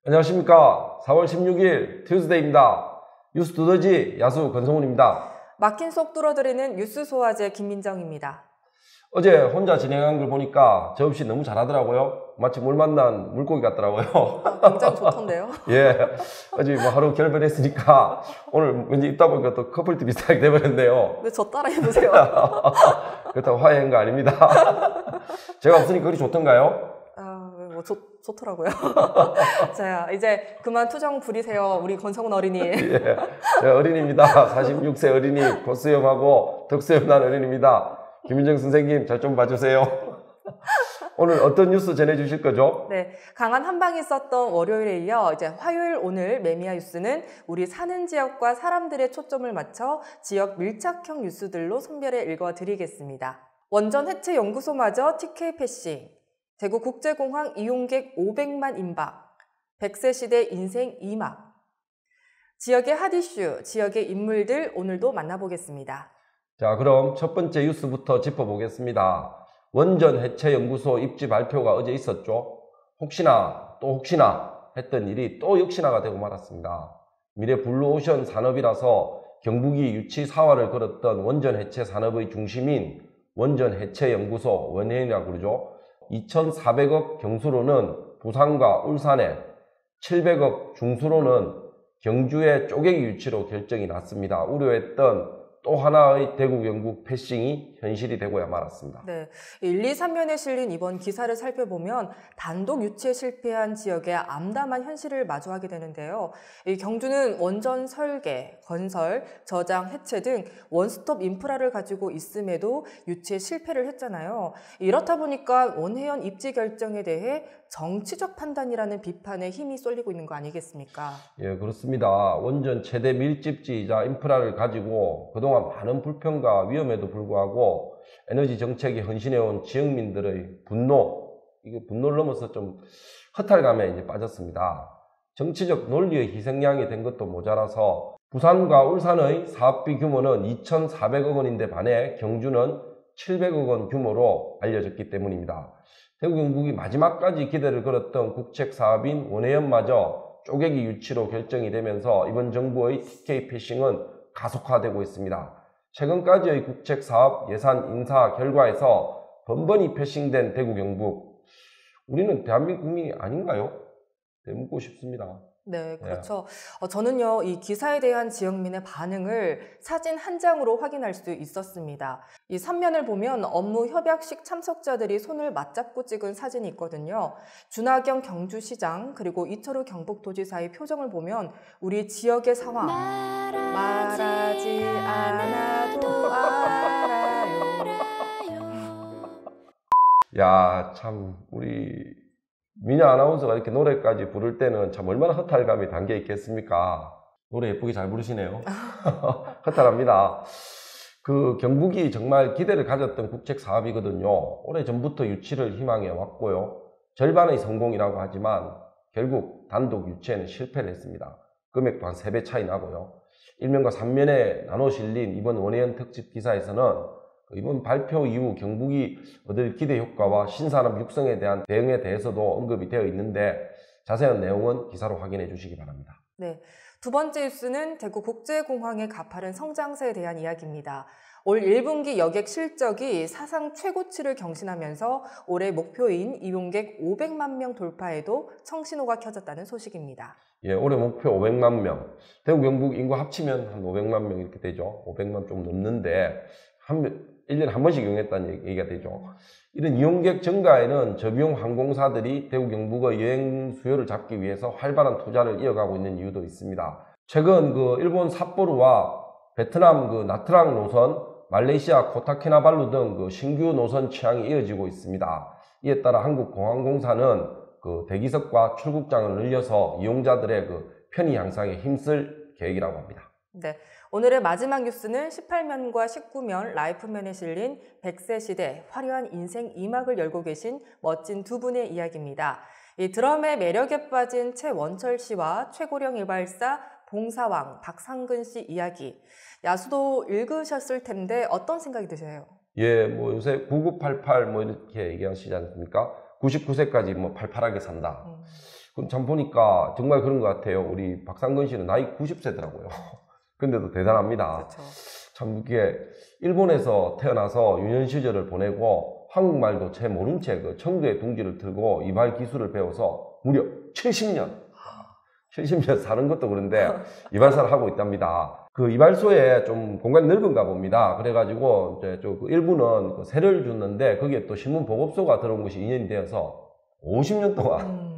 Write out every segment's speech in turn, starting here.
안녕하십니까. 4월 16일 튜스데이입니다. 뉴스 두더지 야수 권성훈입니다. 막힌 속 뚫어드리는 뉴스 소화제 김민정입니다. 어제 혼자 진행한 걸 보니까 저 없이 너무 잘하더라고요. 마치 물 만난 물고기 같더라고요. 굉장히 좋던데요? 예. 어제 뭐 하루 결별했으니까 오늘 왠지 입다 보니까 또 커플티 비슷하게 돼버렸네요. 근데 저 따라 해보세요. 그렇다고 화해한 거 아닙니다. 제가 없으니까 그리 좋던가요? 좋더라고요. 자, 이제 그만 투정 부리세요. 우리 권성훈 어린이. 예. 제가 어린이입니다. 46세 어린이 콧수염하고 덕수염 난 어린이입니다. 김민정 선생님 잘 좀 봐주세요. 오늘 어떤 뉴스 전해주실 거죠? 네, 강한 한방이 있었던 월요일에 이어 이제 화요일 오늘 매미아 뉴스는 우리 사는 지역과 사람들의 초점을 맞춰 지역 밀착형 뉴스들로 선별해 읽어드리겠습니다. 원전 해체 연구소마저 TK 패싱, 대구 국제공항 이용객 500만 임박, 100세 시대 인생 2막, 지역의 핫 이슈, 지역의 인물들 오늘도 만나보겠습니다. 자, 그럼 첫 번째 뉴스부터 짚어보겠습니다. 원전 해체 연구소 입지 발표가 어제 있었죠. 혹시나 또 혹시나 했던 일이 또 역시나가 되고 말았습니다. 미래 블루오션 산업이라서 경북이 유치 사활을 걸었던 원전 해체 산업의 중심인 원전 해체 연구소 원해인이라고 그러죠. 2,400억 경수로는 부산과 울산에, 700억 중수로는 경주의 쪼개기 유치로 결정이 났습니다. 우려했던 또 하나의 대구 경북 패싱이 현실이 되고야 말았습니다. 네, 1, 2, 3면에 실린 이번 기사를 살펴보면 단독 유치에 실패한 지역의 암담한 현실을 마주하게 되는데요. 이 경주는 원전 설계, 건설, 저장, 해체 등 원스톱 인프라를 가지고 있음에도 유치에 실패를 했잖아요. 이렇다 보니까 원해연 입지 결정에 대해 정치적 판단이라는 비판에 힘이 쏠리고 있는 거 아니겠습니까? 예, 그렇습니다. 원전 최대 밀집지이자 인프라를 가지고 그동안 많은 불평과 위험에도 불구하고 에너지 정책에 헌신해온 지역민들의 분노, 이거 분노를 넘어서 좀 허탈감에 이제 빠졌습니다. 정치적 논리의 희생양이 된 것도 모자라서 부산과 울산의 사업비 규모는 2,400억 원인데 반해 경주는 700억 원 규모로 알려졌기 때문입니다. 대구 경북이 마지막까지 기대를 걸었던 국책 사업인 원해연마저 쪼개기 유치로 결정이 되면서 이번 정부의 TK 패싱은 가속화되고 있습니다. 최근까지의 국책 사업 예산 인사 결과에서 번번이 패싱된 대구 경북, 우리는 대한민국 국민이 아닌가요? 네, 묻고 싶습니다. 네, 그렇죠. 저는요, 이 기사에 대한 지역민의 반응을 사진 한 장으로 확인할 수 있었습니다. 이 3면을 보면 업무 협약식 참석자들이 손을 맞잡고 찍은 사진이 있거든요. 준하경 경주시장 그리고 이철우 경북도지사의 표정을 보면 우리 지역의 상황 말하지 않아도 알아요. 야, 참 우리 미녀 아나운서가 이렇게 노래까지 부를 때는 참 얼마나 허탈감이 담겨 있겠습니까? 노래 예쁘게 잘 부르시네요. 허탈합니다. 그 경북이 정말 기대를 가졌던 국책 사업이거든요. 오래전부터 유치를 희망해 왔고요. 절반의 성공이라고 하지만 결국 단독 유치에는 실패를 했습니다. 금액도 한 3배 차이 나고요. 1면과 3면에 나눠 실린 이번 원해연 특집 기사에서는 이번 발표 이후 경북이 얻을 기대 효과와 신산업 육성에 대한 대응에 대해서도 언급이 되어 있는데 자세한 내용은 기사로 확인해 주시기 바랍니다. 네, 두 번째 뉴스는 대구 국제공항의 가파른 성장세에 대한 이야기입니다. 올 1분기 여객 실적이 사상 최고치를 경신하면서 올해 목표인 이용객 500만 명 돌파에도 청신호가 켜졌다는 소식입니다. 예, 올해 목표 500만 명. 대구 경북 인구 합치면 한 500만 명 이렇게 되죠. 500만 좀 넘는데 1년에 한 번씩 이용했다는 얘기가 되죠. 이런 이용객 증가에는 저비용 항공사들이 대구 경북의 여행 수요를 잡기 위해서 활발한 투자를 이어가고 있는 이유도 있습니다. 최근 일본 삿포로와 베트남 나트랑 노선, 말레이시아 코타키나발루 등 신규 노선 취항이 이어지고 있습니다. 이에 따라 한국공항공사는 대기석과 출국장을 늘려서 이용자들의 편의 향상에 힘쓸 계획이라고 합니다. 네, 오늘의 마지막 뉴스는 18면과 19면 라이프면에 실린 100세 시대 화려한 인생 2막을 열고 계신 멋진 두 분의 이야기입니다. 이 드럼의 매력에 빠진 최원철 씨와 최고령 일발사 봉사왕 박상근 씨 이야기. 야수도 읽으셨을 텐데 어떤 생각이 드세요? 예, 요새 9988 이렇게 얘기하시지 않습니까? 99세까지 팔팔하게 산다. 그럼 참 보니까 정말 그런 것 같아요. 우리 박상근 씨는 나이 90세더라고요. 근데도 대단합니다. 그렇죠. 참 이게 일본에서 태어나서 유년 시절을 보내고 한국말도 채 모른 채 그 청도의 둥지를 틀고 이발 기술을 배워서 무려 70년 사는 것도 그런데 이발사를 하고 있답니다. 그 이발소에 좀 공간이 넓은가 봅니다. 그래가지고 이제 그 일부는 그 세를 줬는데 거기에 또 신문 보급소가 들어온 것이 인연이 되어서 50년 동안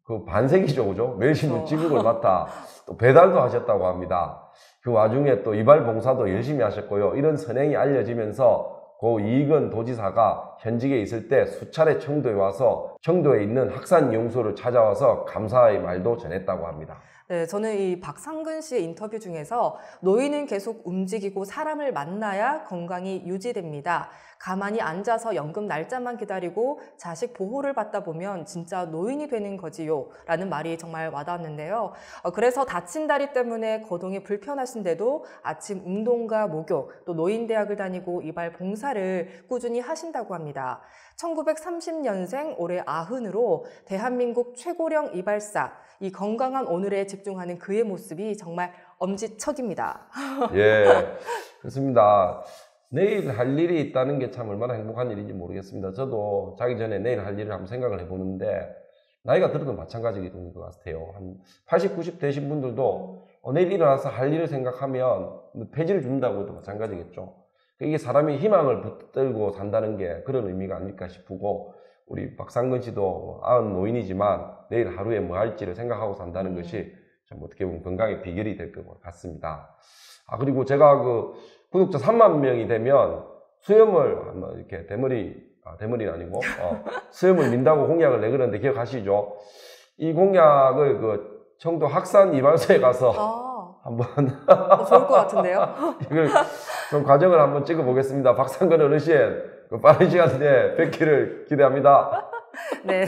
그 반세기죠, 그죠? 매일 신문 지국을 맡아 또 배달도 하셨다고 합니다. 그 와중에 또 이발 봉사도 열심히 하셨고요. 이런 선행이 알려지면서 그 이익은 도지사가 현직에 있을 때 수차례 청도에 와서 청도에 있는 학산 이용소를 찾아와서 감사의 말도 전했다고 합니다. 네, 저는 이 박상근 씨의 인터뷰 중에서 노인은 계속 움직이고 사람을 만나야 건강이 유지됩니다. 가만히 앉아서 연금 날짜만 기다리고 자식 보호를 받다 보면 진짜 노인이 되는 거지요 라는 말이 정말 와닿았는데요. 그래서 다친 다리 때문에 거동이 불편하신데도 아침 운동과 목욕, 또 노인대학을 다니고 이발 봉사를 꾸준히 하신다고 합니다. 1930년생 올해 90으로 대한민국 최고령 이발사, 이 건강한 오늘에 집중하는 그의 모습이 정말 엄지척입니다. 예, 그렇습니다. 내일 할 일이 있다는 게 참 얼마나 행복한 일인지 모르겠습니다. 저도 자기 전에 내일 할 일을 한번 생각을 해보는데 나이가 들어도 마찬가지인 것 같아요. 한 80, 90 되신 분들도 내일 일어나서 할 일을 생각하면 폐지를 준다고 해도 마찬가지겠죠. 이게 사람이 희망을 붙들고 산다는 게 그런 의미가 아닐까 싶고, 우리 박상근 씨도 90 노인이지만 내일 하루에 뭐 할지를 생각하고 산다는 것이 참 어떻게 보면 건강의 비결이 될 것 같습니다. 그리고 제가 그 구독자 3만 명이 되면 수염을 한번 이렇게 대머리는 아니고 수염을 민다고 공약을 내그랬는데 기억하시죠? 이 공약을 그 청도 학산 이발소에 가서 한번 좋을 것 같은데요? 이걸 좀 과정을 한번 찍어 보겠습니다. 박상근 어르신 빠른 시간 내에 뵙기를 기대합니다. 네,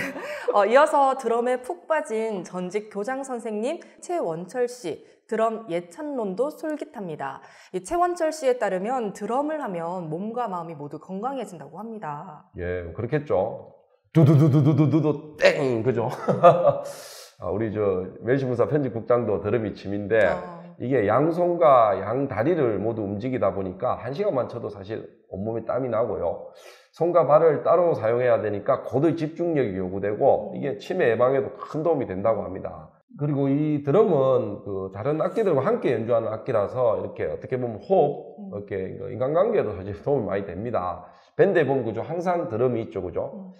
이어서 드럼에 푹 빠진 전직 교장 선생님 최원철 씨, 드럼 예찬론도 솔깃합니다. 이 최원철 씨에 따르면 드럼을 하면 몸과 마음이 모두 건강해진다고 합니다. 예, 그렇겠죠. 두두두두두두두 땡, 그죠? 우리 매일신문사 편집국장도 드럼이 취미인데 이게 양손과 양다리를 모두 움직이다 보니까 1시간만 쳐도 사실 온몸에 땀이 나고요. 손과 발을 따로 사용해야 되니까 고도의 집중력이 요구되고 이게 치매 예방에도 큰 도움이 된다고 합니다. 그리고 이 드럼은 그 다른 악기들과 함께 연주하는 악기라서 이렇게 어떻게 보면 호흡, 이렇게 인간관계에도 사실 도움이 많이 됩니다. 밴드에 보면 그죠? 항상 드럼이 있죠, 그죠?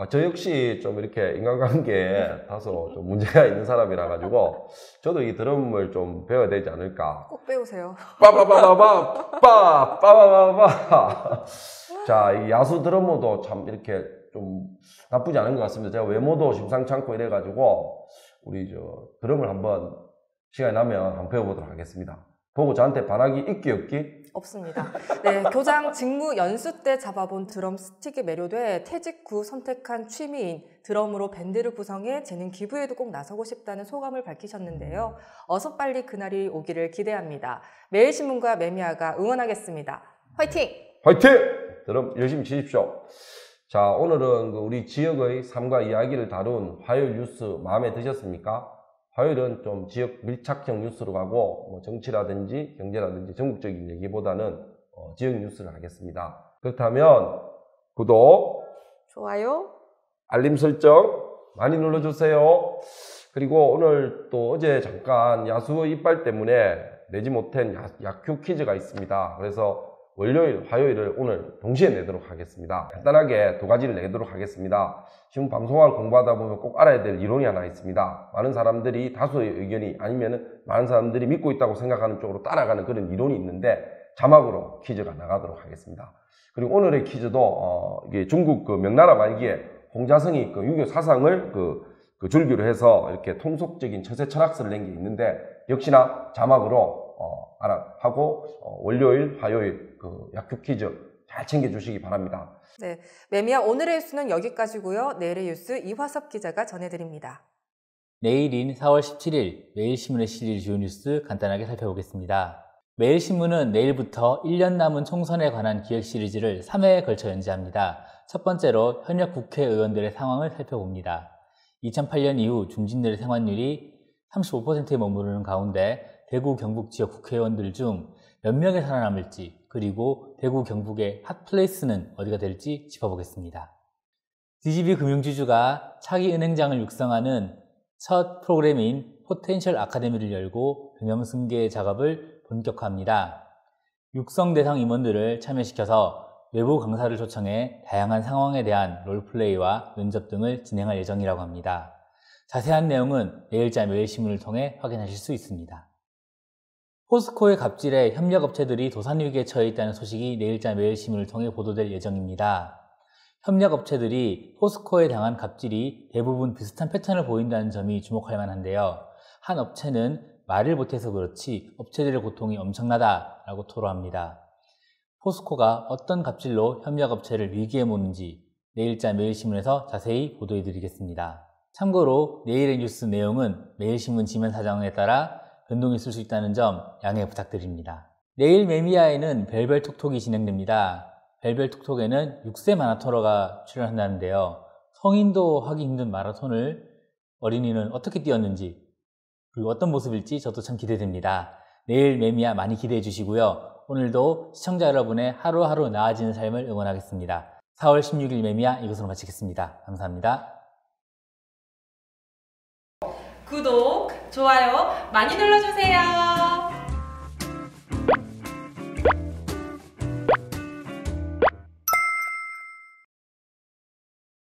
저 역시 좀 이렇게 인간관계에 다소 좀 문제가 있는 사람이라 가지고 저도 이 드럼을 좀 배워야 되지 않을까. 꼭 배우세요. 빠바바바바. 자, 이 야수 드러머도 참 이렇게 좀 나쁘지 않은 것 같습니다. 제가 외모도 심상치 않고 이래가지고 우리 드럼을 한번 시간이 나면 한번 배워보도록 하겠습니다. 보고 저한테 반항이 있기 없기? 없습니다. 네, 교장 직무 연수 때 잡아본 드럼 스틱에 매료돼 퇴직 후 선택한 취미인 드럼으로 밴드를 구성해 재능 기부에도 꼭 나서고 싶다는 소감을 밝히셨는데요. 어서 빨리 그날이 오기를 기대합니다. 매일신문과 매미아가 응원하겠습니다. 화이팅! 화이팅! 드럼 열심히 치십시오. 자, 오늘은 우리 지역의 삶과 이야기를 다룬 화요일 뉴스 마음에 드셨습니까? 화요일은 좀 지역 밀착형 뉴스로 가고 뭐 정치라든지 경제라든지 전국적인 얘기보다는 지역 뉴스를 하겠습니다. 그렇다면 구독, 좋아요, 알림 설정 많이 눌러주세요. 그리고 오늘 또 어제 잠깐 야수의 이빨 때문에 내지 못한 약효 퀴즈가 있습니다. 그래서 월요일, 화요일을 오늘 동시에 내도록 하겠습니다. 간단하게 두 가지를 내도록 하겠습니다. 지금 방송을 공부하다 보면 꼭 알아야 될 이론이 하나 있습니다. 많은 사람들이 다수의 의견이 아니면 많은 사람들이 믿고 있다고 생각하는 쪽으로 따라가는 그런 이론이 있는데 자막으로 퀴즈가 나가도록 하겠습니다. 그리고 오늘의 퀴즈도 이게 중국 그 명나라 말기에 홍자성이 그 유교 사상을 그 줄기로 해서 이렇게 통속적인 처세 철학서를 낸 게 있는데 역시나 자막으로 하고 월요일, 화요일 그 약효 퀴즈 잘 챙겨주시기 바랍니다. 네, 매미아 오늘의 뉴스는 여기까지고요. 내일의 뉴스 이화섭 기자가 전해드립니다. 내일인 4월 17일 매일신문에 실릴 주요 뉴스 간단하게 살펴보겠습니다. 매일신문은 내일부터 1년 남은 총선에 관한 기획 시리즈를 3회에 걸쳐 연재합니다. 첫 번째로 현역 국회의원들의 상황을 살펴봅니다. 2008년 이후 중진들의 생활률이 35%에 머무르는 가운데 대구 경북 지역 국회의원들 중 몇 명이 살아남을지, 그리고 대구 경북의 핫플레이스는 어디가 될지 짚어보겠습니다. DGB 금융지주가 차기 은행장을 육성하는 첫 프로그램인 포텐셜 아카데미를 열고 경영승계 작업을 본격화합니다. 육성 대상 임원들을 참여시켜서 외부 강사를 초청해 다양한 상황에 대한 롤플레이와 면접 등을 진행할 예정이라고 합니다. 자세한 내용은 내일자 매일신문을 통해 확인하실 수 있습니다. 포스코의 갑질에 협력업체들이 도산위기에 처해 있다는 소식이 내일자 매일신문을 통해 보도될 예정입니다. 협력업체들이 포스코에 당한 갑질이 대부분 비슷한 패턴을 보인다는 점이 주목할 만한데요. 한 업체는 말을 못해서 그렇지 업체들의 고통이 엄청나다라고 토로합니다. 포스코가 어떤 갑질로 협력업체를 위기에 모는지 내일자 매일신문에서 자세히 보도해드리겠습니다. 참고로 내일의 뉴스 내용은 매일신문 지면 사정에 따라 변동이 있을 수 있다는 점 양해 부탁드립니다. 내일 매미야에는 별별톡톡이 진행됩니다. 별별톡톡에는 6세 마라토너가 출연한다는데요. 성인도 하기 힘든 마라톤을 어린이는 어떻게 뛰었는지, 그리고 어떤 모습일지 저도 참 기대됩니다. 내일 매미야 많이 기대해 주시고요. 오늘도 시청자 여러분의 하루하루 나아지는 삶을 응원하겠습니다. 4월 16일 매미야 이것으로 마치겠습니다. 감사합니다. 구독, 좋아요 많이 눌러주세요.